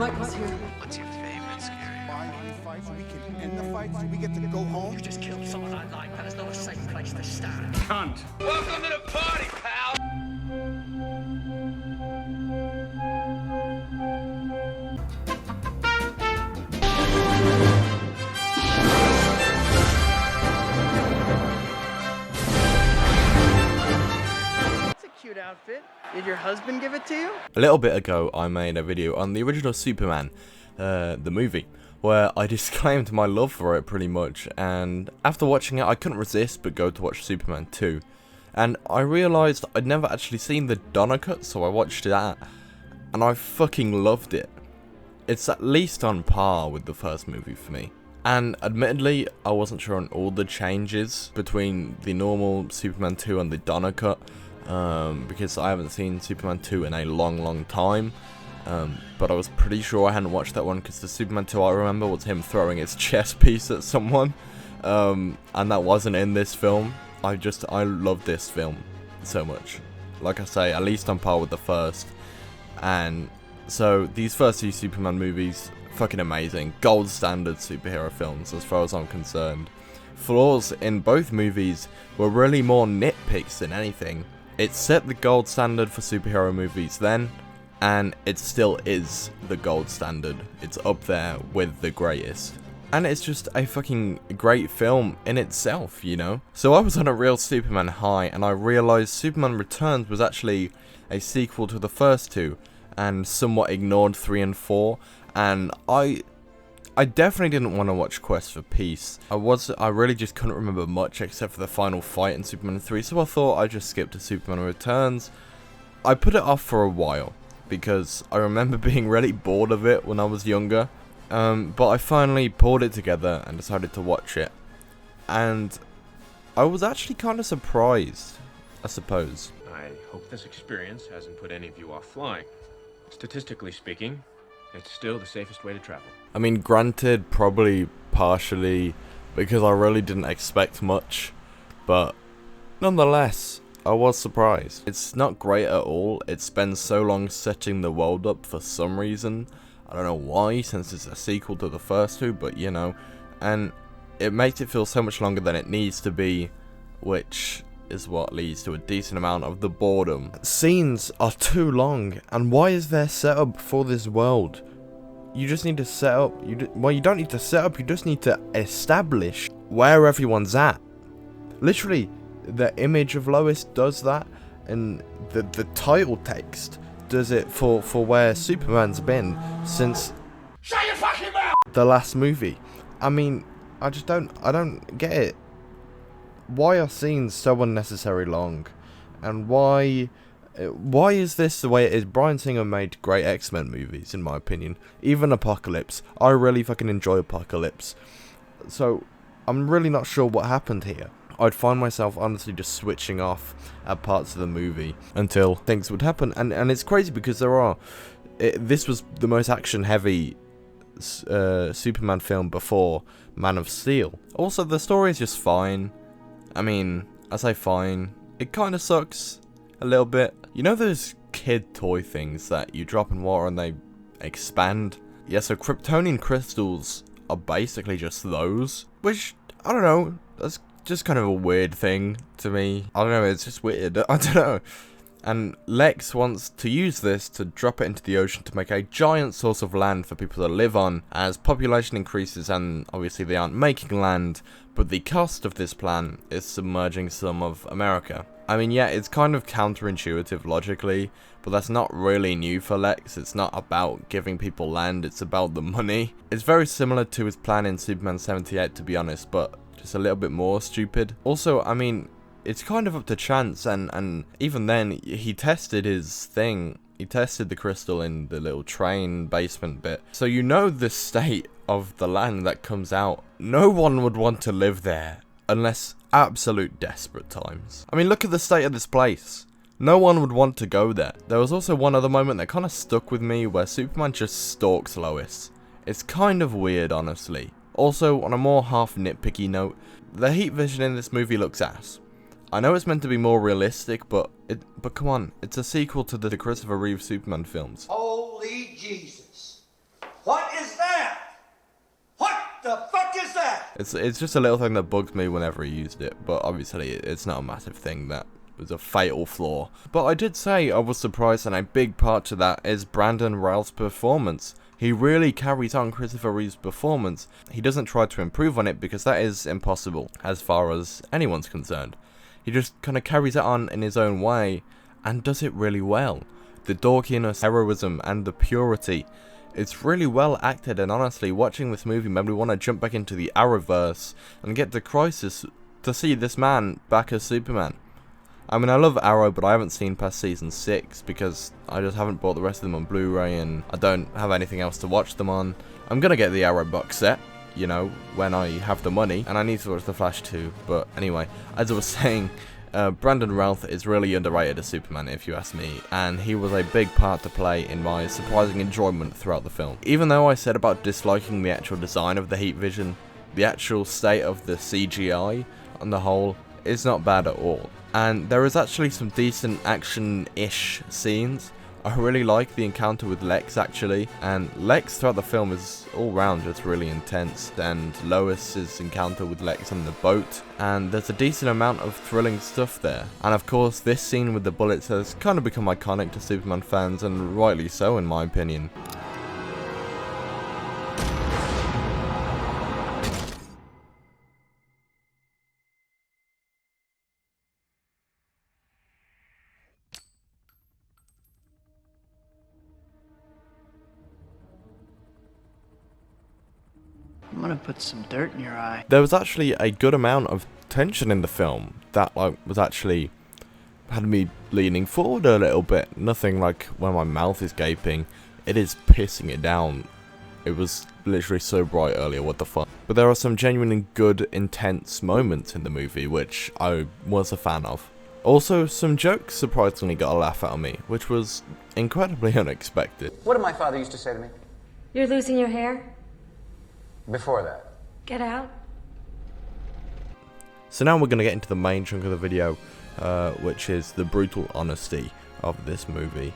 Michael's here. What's your favorite scary Why we fight so we can end the fight so we get to go home? You just killed someone I like. That is not a safe place to stand. Cunt. Welcome to the party, pal! That's a cute outfit. Did your husband give it to you? A little bit ago, I made a video on the original Superman, the movie, where I disclaimed my love for it pretty much, and after watching it, I couldn't resist but go to watch Superman 2. And I realised I'd never actually seen the Donner cut, so I watched that, and I fucking loved it. It's at least on par with the first movie for me. And admittedly, I wasn't sure on all the changes between the normal Superman 2 and the Donner cut, because I haven't seen Superman 2 in a long time. But I was pretty sure I hadn't watched that one because the Superman 2 I remember was him throwing his chess piece at someone, and that wasn't in this film. I love this film so much. Like I say, at least on par with the first. And so these first two Superman movies, fucking amazing. Gold standard superhero films as far as I'm concerned. Flaws in both movies were really more nitpicks than anything. It set the gold standard for superhero movies then, and it still is the gold standard. It's up there with the greatest. And it's just a fucking great film in itself, you know? So I was on a real Superman high, and I realised Superman Returns was actually a sequel to the first two, and somewhat ignored 3 and 4, and I definitely didn't want to watch Quest for Peace. I really just couldn't remember much except for the final fight in Superman 3, so I thought I'd just skip to Superman Returns. I put it off for a while, because I remember being really bored of it when I was younger, but I finally pulled it together and decided to watch it, and I was actually kind of surprised, I suppose. I hope this experience hasn't put any of you off flying. Statistically speaking, it's still the safest way to travel. I mean, granted, probably partially because I really didn't expect much, but nonetheless, I was surprised. It's not great at all. It spends so long setting the world up for some reason. I don't know why, since it's a sequel to the first two, but you know, and it makes it feel so much longer than it needs to be, which is what leads to a decent amount of the boredom. Scenes are too long, and why is there setup for this world? You just need to set up, well, you don't need to set up, you just need to establish where everyone's at. Literally, the image of Lois does that, and the title text does it for where Superman's been since Shut your fucking mouth! the last movie. I mean, I don't get it. Why are scenes so unnecessary long? And why is this the way it is? Bryan Singer made great X-Men movies, in my opinion. Even Apocalypse. I really fucking enjoy Apocalypse. So, I'm really not sure what happened here. I'd find myself honestly just switching off at parts of the movie until things would happen. And it's crazy because this was the most action-heavy Superman film before Man of Steel. Also, the story is just fine. I mean, I say fine. It kind of sucks a little bit. You know those kid toy things that you drop in water and they expand? Yeah, so Kryptonian crystals are basically just those. Which, I don't know, that's just kind of a weird thing to me. I don't know, it's just weird. I don't know. And Lex wants to use this to drop it into the ocean to make a giant source of land for people to live on as population increases, and obviously they aren't making land, but the cost of this plan is submerging some of America. I mean, yeah, it's kind of counterintuitive logically, but that's not really new for Lex. It's not about giving people land, it's about the money. It's very similar to his plan in Superman 78, to be honest, but just a little bit more stupid. Also, I mean, it's kind of up to chance, and even then, he tested his thing. He tested the crystal in the little train basement bit. So you know the state of the land that comes out. No one would want to live there unless absolute desperate times. I mean, look at the state of this place. No one would want to go there. There was also one other moment that kind of stuck with me where Superman just stalks Lois. It's kind of weird, honestly. Also, on a more half nitpicky note, the heat vision in this movie looks ass. I know it's meant to be more realistic, but come on, it's a sequel to the Christopher Reeve Superman films. Holy Jesus. What is that? What the fuck is that? It's just a little thing that bugs me whenever he used it, but obviously it's not a massive thing. That was a fatal flaw. But I did say I was surprised, and a big part to that is Brandon Routh's performance. He really carries on Christopher Reeve's performance. He doesn't try to improve on it because that is impossible as far as anyone's concerned. He just kind of carries it on in his own way and does it really well. The dorkiness, heroism, and the purity. It's really well acted, and honestly, watching this movie made me want to jump back into the Arrowverse and get to Crisis to see this man back as Superman. I mean, I love Arrow, but I haven't seen past season 6 because I just haven't bought the rest of them on Blu-ray and I don't have anything else to watch them on. I'm gonna get the Arrow box set, you know, when I have the money, and I need to watch The Flash too. But anyway, as I was saying, Brandon Routh is really underrated as Superman, if you ask me, and he was a big part to play in my surprising enjoyment throughout the film. Even though I said about disliking the actual design of the heat vision, the actual state of the CGI on the whole is not bad at all. And there is actually some decent action-ish scenes. I really like the encounter with Lex, actually, and Lex throughout the film is all round just really intense, and Lois's encounter with Lex on the boat, and there's a decent amount of thrilling stuff there. And of course, this scene with the bullets has kind of become iconic to Superman fans, and rightly so in my opinion. I'm gonna put some dirt in your eye. There was actually a good amount of tension in the film that was actually had me leaning forward a little bit. Nothing like when my mouth is gaping. It is pissing it down. It was literally so bright earlier, what the fuck. But there are some genuinely good, intense moments in the movie, which I was a fan of. Also, some jokes surprisingly got a laugh out of me, which was incredibly unexpected. What did my father used to say to me? You're losing your hair? Before that. Get out. So now we're going to get into the main chunk of the video, which is the brutal honesty of this movie,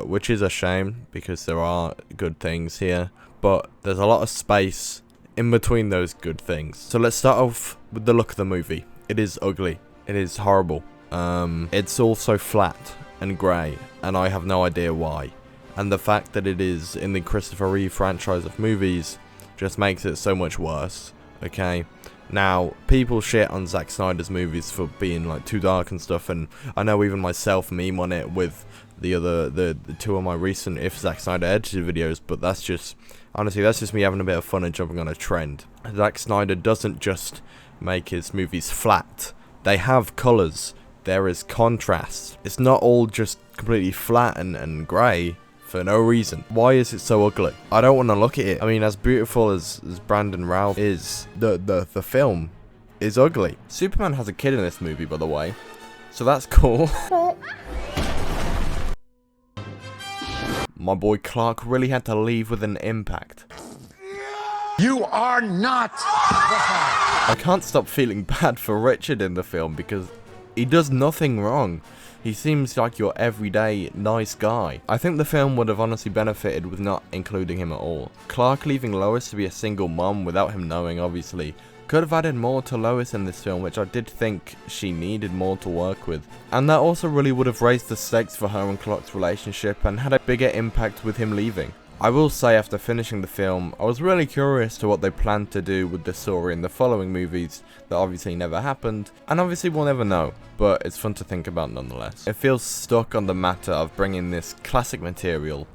which is a shame because there are good things here, but there's a lot of space in between those good things. So let's start off with the look of the movie. It is ugly. It is horrible. It's also flat and grey, and I have no idea why. And the fact that it is in the Christopher Reeve franchise of movies just makes it so much worse, okay? Now, people shit on Zack Snyder's movies for being like too dark and stuff, and I know even myself meme on it with the two of my recent If Zack Snyder Edited videos, but that's just, honestly, that's just me having a bit of fun and jumping on a trend. Zack Snyder doesn't just make his movies flat, they have colours, there is contrast. It's not all just completely flat and grey for no reason. Why is it so ugly? I don't want to look at it. I mean, as beautiful as Brandon Routh is, the film is ugly. Superman has a kid in this movie, by the way, so that's cool. My boy Clark really had to leave with an impact. You are not the Hulk. I can't stop feeling bad for Richard in the film because he does nothing wrong. He seems like your everyday nice guy. I think the film would have honestly benefited with not including him at all. Clark leaving Lois to be a single mom without him knowing, obviously, could have added more to Lois in this film, which I did think she needed more to work with. And that also really would have raised the stakes for her and Clark's relationship and had a bigger impact with him leaving. I will say, after finishing the film, I was really curious to what they planned to do with the story in the following movies that obviously never happened, and obviously we'll never know, but it's fun to think about nonetheless. It feels stuck on the matter of bringing this classic material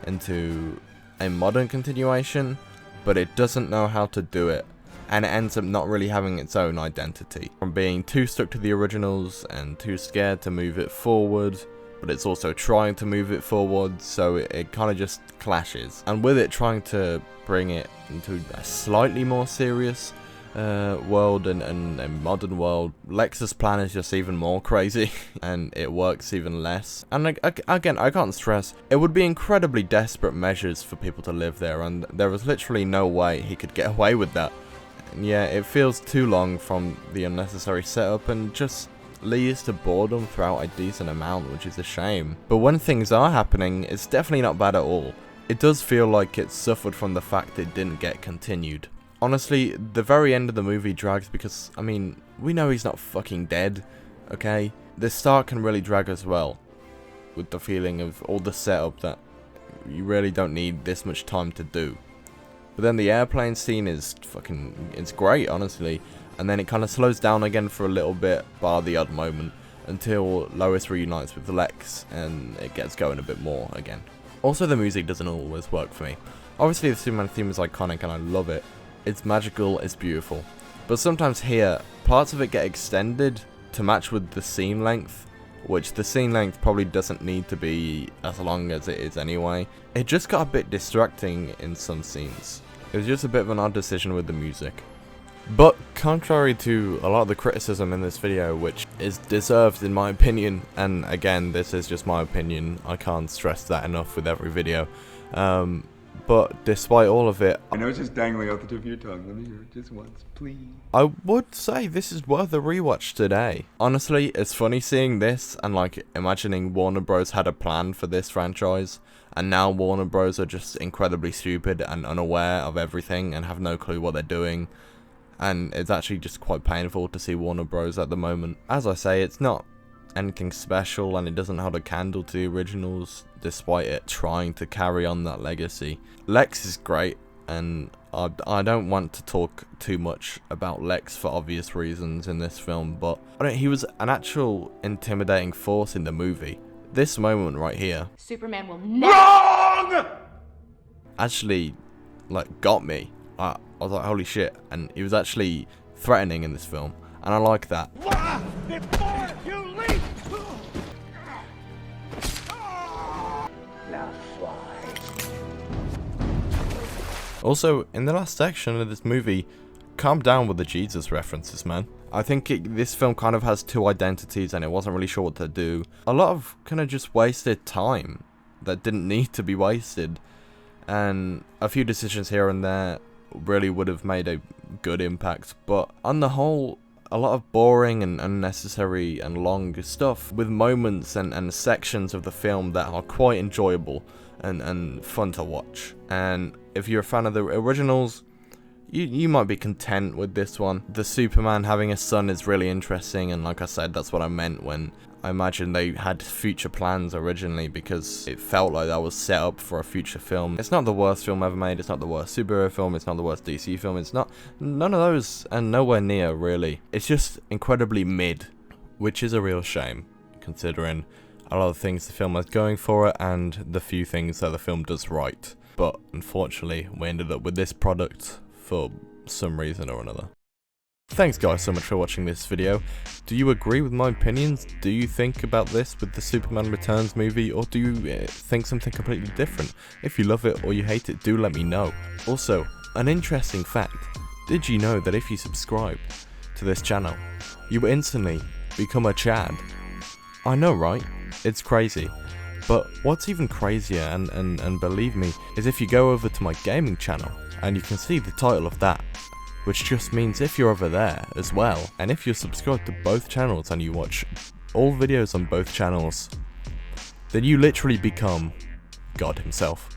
into a modern continuation, but it doesn't know how to do it, and it ends up not really having its own identity. From being too stuck to the originals and too scared to move it forward, but it's also trying to move it forward, so it kind of just clashes. And with it trying to bring it into a slightly more serious world and a modern world, Lex's plan is just even more crazy, and it works even less. And again, I can't stress, it would be incredibly desperate measures for people to live there, and there was literally no way he could get away with that. And yeah, it feels too long from the unnecessary setup and just leads to boredom throughout a decent amount, which is a shame. But when things are happening, it's definitely not bad at all. it does feel like it suffered from the fact it didn't get continued. Honestly, the very end of the movie drags because, I mean, we know he's not fucking dead, okay? The start can really drag as well, with the feeling of all the setup that you really don't need this much time to do. But then the airplane scene is fucking, it's great, honestly. And then it kind of slows down again for a little bit, bar the odd moment, until Lois reunites with Lex, and it gets going a bit more again. Also, the music doesn't always work for me. Obviously, the Superman theme is iconic and I love it. It's magical, it's beautiful. But sometimes here, parts of it get extended to match with the scene length, which the scene length probably doesn't need to be as long as it is anyway. It just got a bit distracting in some scenes. It was just a bit of an odd decision with the music. But contrary to a lot of the criticism in this video, which is deserved in my opinion, and again, this is just my opinion, I can't stress that enough with every video, but despite all of it, I know it's just dangling off the tip of your tongue. Let me hear it just once, please. I would say this is worth a rewatch today. Honestly, it's funny seeing this and like imagining Warner Bros had a plan for this franchise, and now Warner Bros are just incredibly stupid and unaware of everything and have no clue what they're doing. And it's actually just quite painful to see Warner Bros at the moment. As I say, it's not anything special and it doesn't hold a candle to the originals, despite it trying to carry on that legacy. Lex is great, and I don't want to talk too much about Lex for obvious reasons in this film, but he was an actual intimidating force in the movie. This moment right here, Superman will never. actually like got me. I was like, holy shit, and he was actually threatening in this film, and I like that. Before you leave! Also, in the last section of this movie, calm down with the Jesus references, man. I think this film kind of has two identities and it wasn't really sure what to do. A lot of kind of just wasted time that didn't need to be wasted, and a few decisions here and there really would have made a good impact, but on the whole, a lot of boring and unnecessary and long stuff, with moments and sections of the film that are quite enjoyable and fun to watch. And if you're a fan of the originals, you might be content with this one. The Superman having a son is really interesting, and like I said, that's what I meant when I imagine they had future plans originally, because it felt like that was set up for a future film. It's not the worst film ever made, it's not the worst superhero film, it's not the worst DC film, it's not none of those, and nowhere near really. It's just incredibly mid, which is a real shame, considering a lot of things the film has going for it and the few things that the film does right. But unfortunately, we ended up with this product for some reason or another. Thanks guys so much for watching this video. Do you agree with my opinions? Do you think about this with the Superman Returns movie, or do you think something completely different? If you love it or you hate it, do let me know. Also, an interesting fact, did you know that if you subscribe to this channel, you will instantly become a Chad? I know, right? It's crazy. But what's even crazier, and believe me, is if you go over to my gaming channel, and you can see the title of that, which just means if you're over there as well, and if you're subscribed to both channels and you watch all videos on both channels, then you literally become God himself.